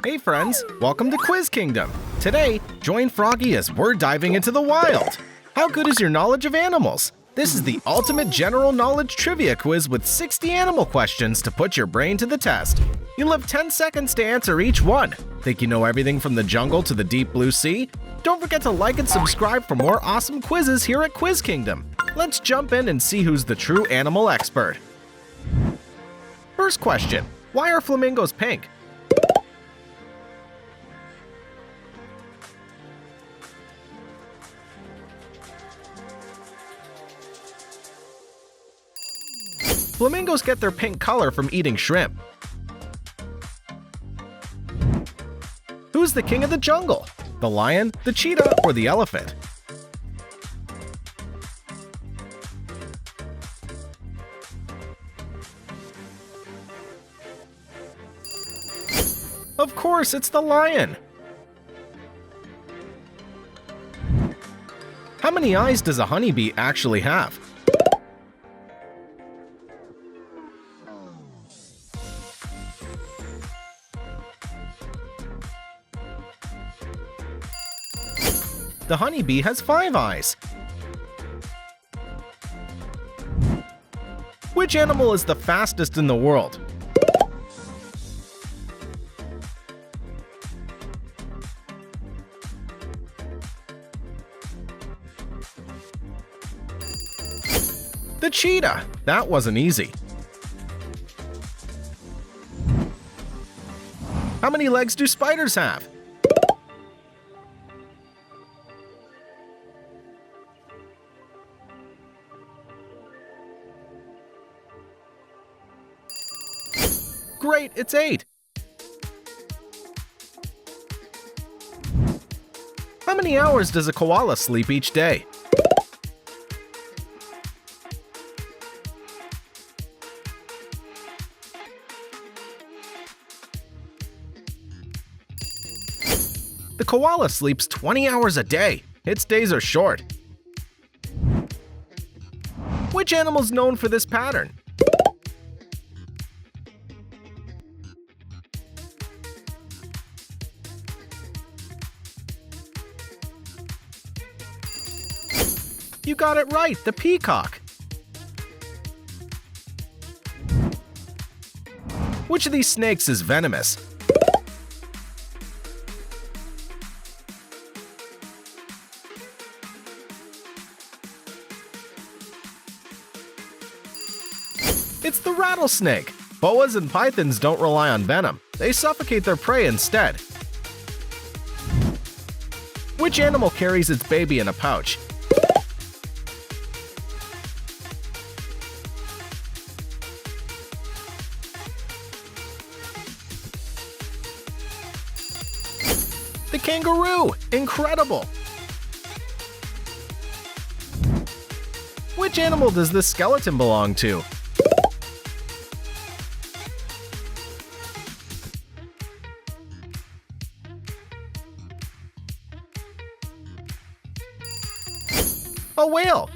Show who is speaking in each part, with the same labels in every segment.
Speaker 1: Hey friends, welcome to Quiz Kingdom. Today, join Froggy as we're diving into the wild. How good is your knowledge of animals? This is the ultimate general knowledge trivia quiz with 60 animal questions to put your brain to the test. You'll have 10 seconds to answer each one. Think you know everything from the jungle to the deep blue sea? Don't forget to like and subscribe for more awesome quizzes here at Quiz Kingdom. Let's jump in and see who's the true animal expert. First question, why are flamingos pink? Flamingos get their pink color from eating shrimp. Who's the king of the jungle? The lion, the cheetah, or the elephant? Of course, it's the lion! How many eyes does a honeybee actually have? The honeybee has 5 eyes. Which animal is the fastest in the world? The cheetah. That wasn't easy. How many legs do spiders have? Great, it's 8. How many hours does a koala sleep each day? The koala sleeps 20 hours a day. Its days are short. Which animal's known for this pattern? You got it right, the peacock. Which of these snakes is venomous? It's the rattlesnake. Boas and pythons don't rely on venom. They suffocate their prey instead. Which animal carries its baby in a pouch? The kangaroo! Incredible! Which animal does this skeleton belong to? A whale!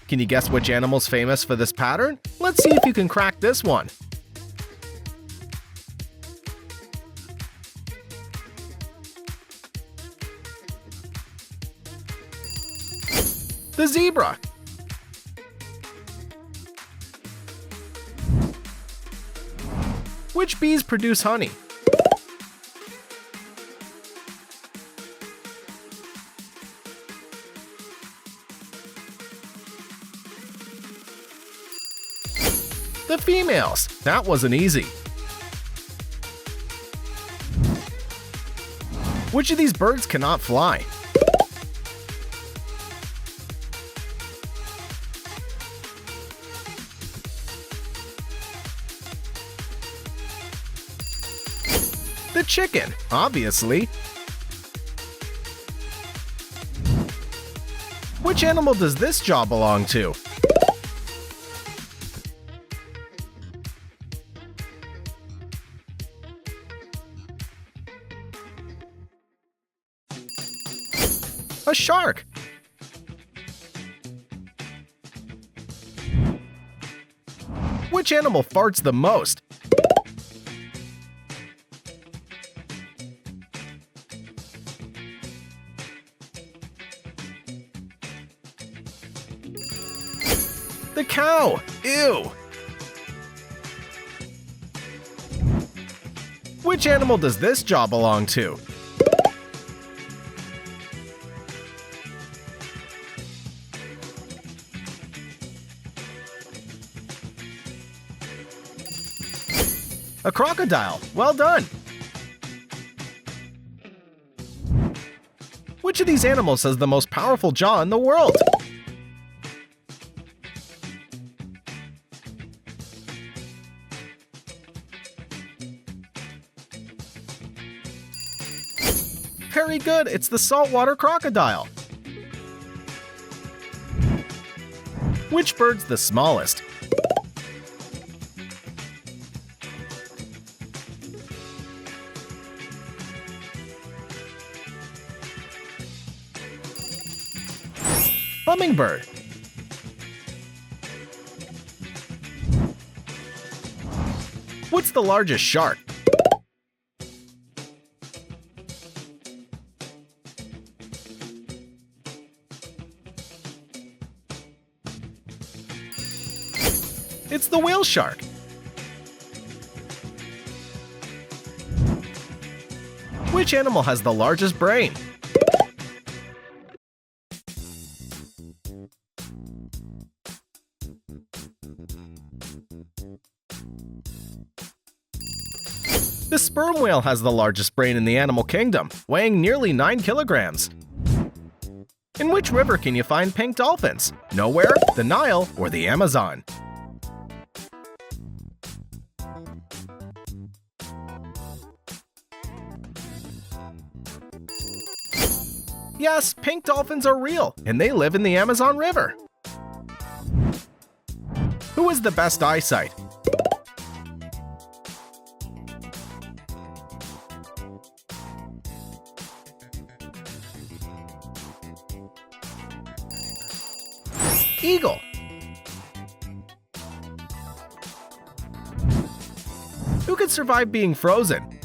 Speaker 1: Can you guess which animal's famous for this pattern? Let's see if you can crack this one. The zebra. Which bees produce honey? The females. That wasn't easy. Which of these birds cannot fly? The chicken, obviously. Which animal does this jaw belong to? A shark. Which animal farts the most? The cow! Ew! Which animal does this jaw belong to? A crocodile. Well done! Which of these animals has the most powerful jaw in the world? Very good, it's the saltwater crocodile. Which bird's the smallest? Hummingbird. What's the largest shark? It's the whale shark. Which animal has the largest brain? The sperm whale has the largest brain in the animal kingdom, weighing nearly 9 kilograms. In which river can you find pink dolphins? Nowhere, the Nile, or the Amazon? Yes, pink dolphins are real, and they live in the Amazon River. Who has the best eyesight? Eagle. Who could survive being frozen?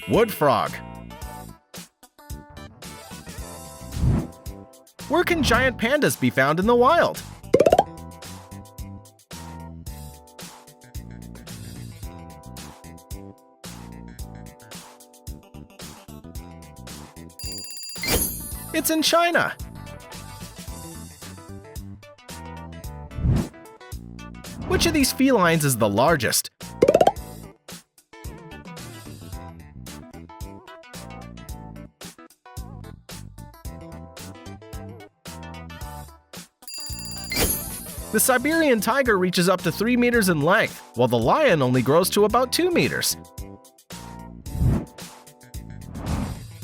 Speaker 1: Wood frog. Where can giant pandas be found in the wild? It's in China. Which of these felines is the largest? The Siberian tiger reaches up to 3 meters in length, while the lion only grows to about 2 meters.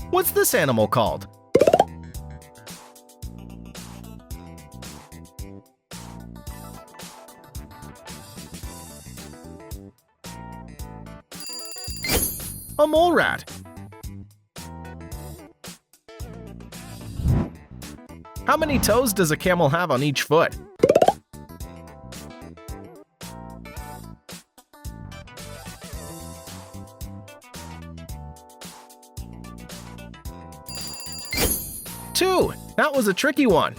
Speaker 1: What's this animal called? A mole rat. How many toes does a camel have on each foot? Two. That was a tricky one.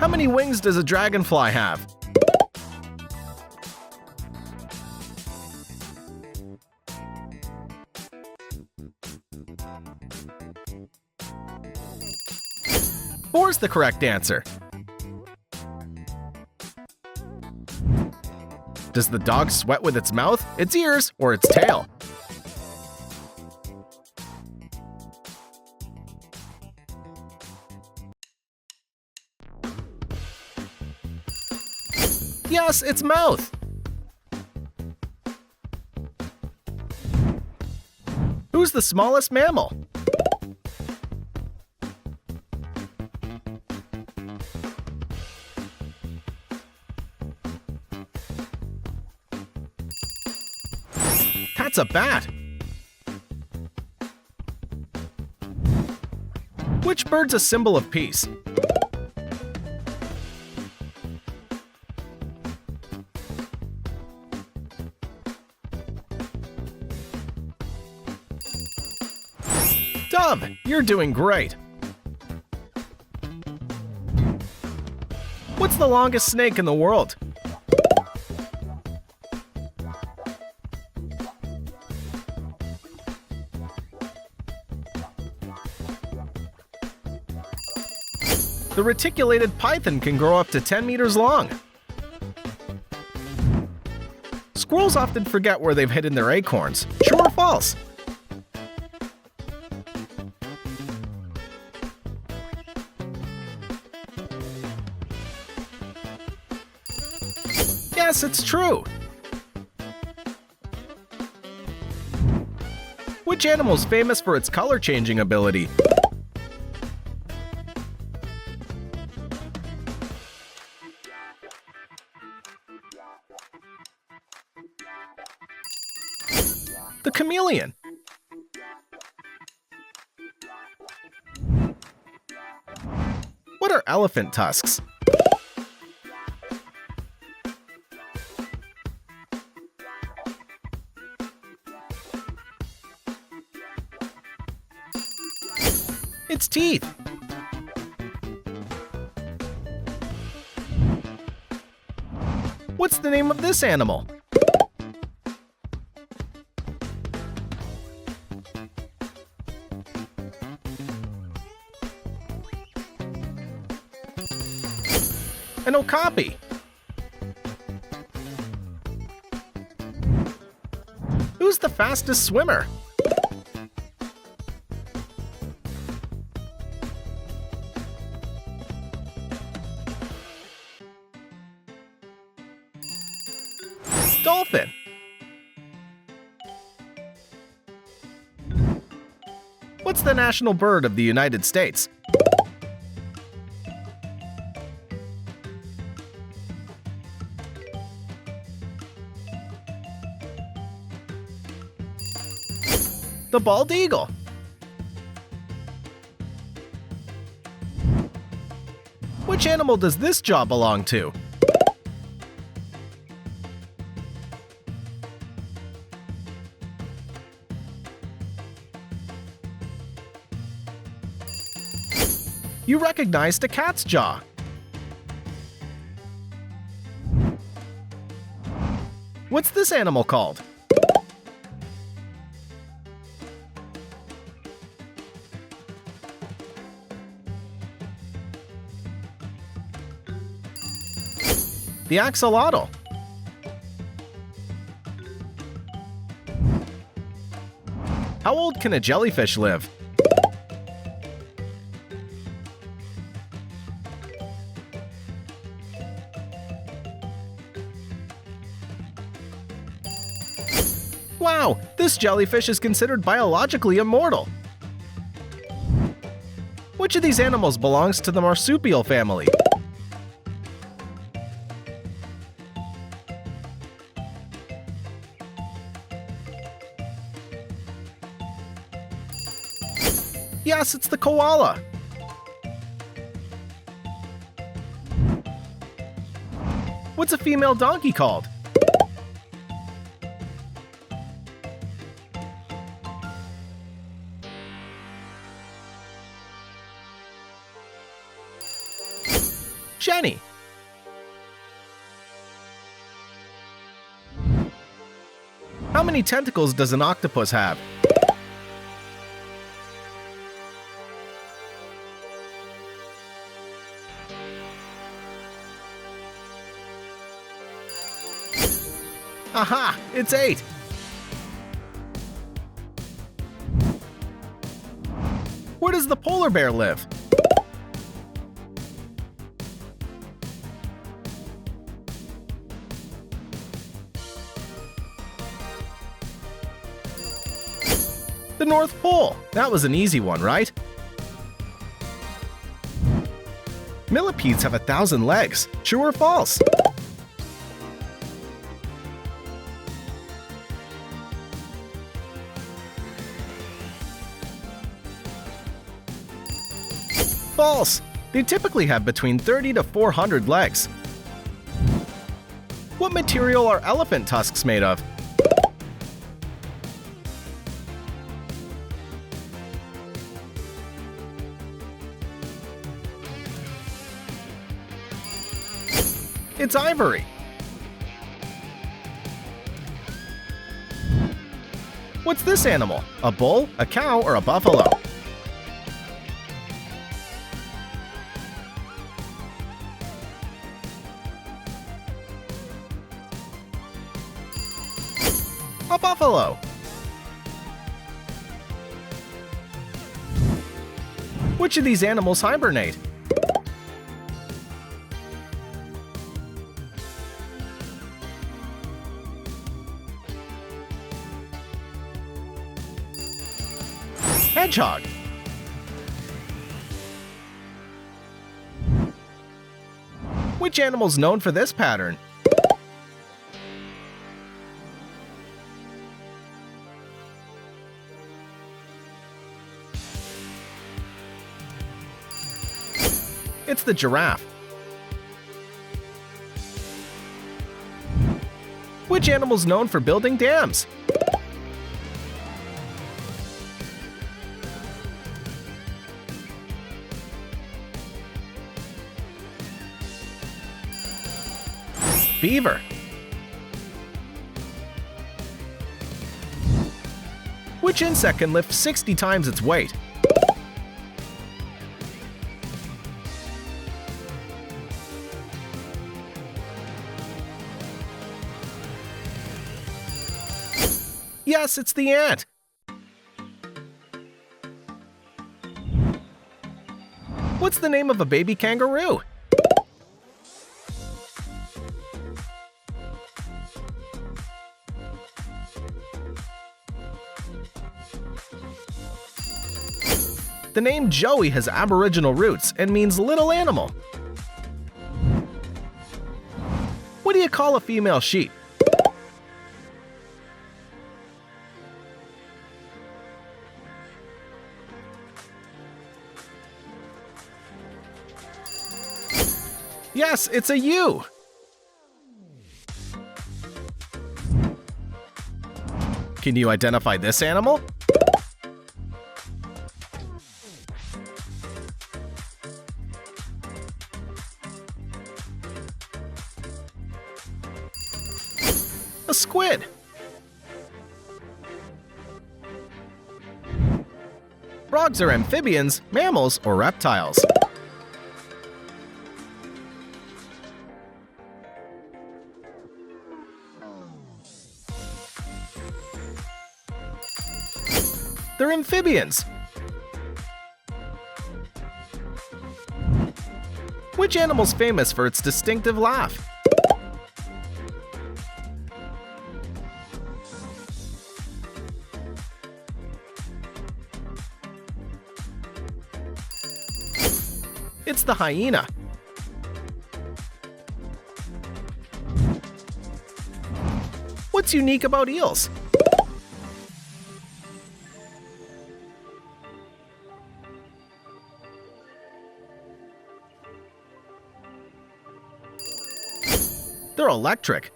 Speaker 1: How many wings does a dragonfly have? Four is the correct answer. Does the dog sweat with its mouth, its ears, or its tail? Yes, its mouth. Who's the smallest mammal? That's a bat. Which bird's a symbol of peace? Dove, you're doing great. What's the longest snake in the world? The reticulated python can grow up to 10 meters long. Squirrels often forget where they've hidden their acorns. True or false? Yes, it's true. Which animal is famous for its color-changing ability? The chameleon. What are elephant tusks? It's teeth. What's the name of this animal? An okapi. Who's the fastest swimmer? Dolphin. What's the national bird of the United States? The bald eagle. Which animal does this jaw belong to? You recognized a cat's jaw. What's this animal called? The axolotl. How old can a jellyfish live? Wow, this jellyfish is considered biologically immortal. Which of these animals belongs to the marsupial family? Yes, it's the koala. What's a female donkey called? Jenny. How many tentacles does an octopus have? Aha! It's 8! Where does the polar bear live? The North Pole. That was an easy one, right? Millipedes have 1,000 legs. True or false? False! They typically have between 30 to 400 legs. What material are elephant tusks made of? It's ivory. What's this animal? A bull, a cow, or a buffalo? A buffalo. Which of these animals hibernate? Hedgehog. Which animal's known for this pattern? It's the giraffe. Which animal's known for building dams? Beaver. Which insect can lift 60 times its weight? Yes, it's the ant. What's the name of a baby kangaroo? The name Joey has Aboriginal roots and means little animal. What do you call a female sheep? Yes, it's a ewe. Can you identify this animal? A squid. Frogs are amphibians, mammals, or reptiles. They're amphibians. Which animal's famous for its distinctive laugh? It's the hyena. What's unique about eels? They're electric.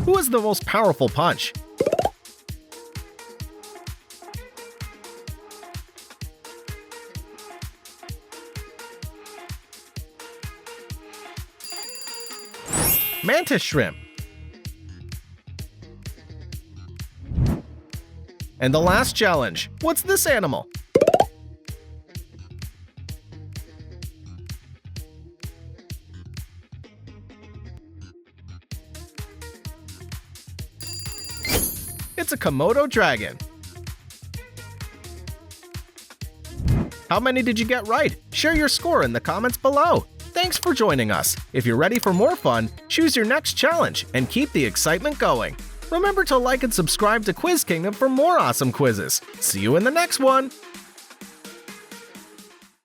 Speaker 1: Who has the most powerful punch? Mantis shrimp. And the last challenge. What's this animal? It's a Komodo dragon. How many did you get right? Share your score in the comments below. Thanks for joining us. If you're ready for more fun, choose your next challenge and keep the excitement going. Remember to like and subscribe to Quiz Kingdom for more awesome quizzes. See you in the next one!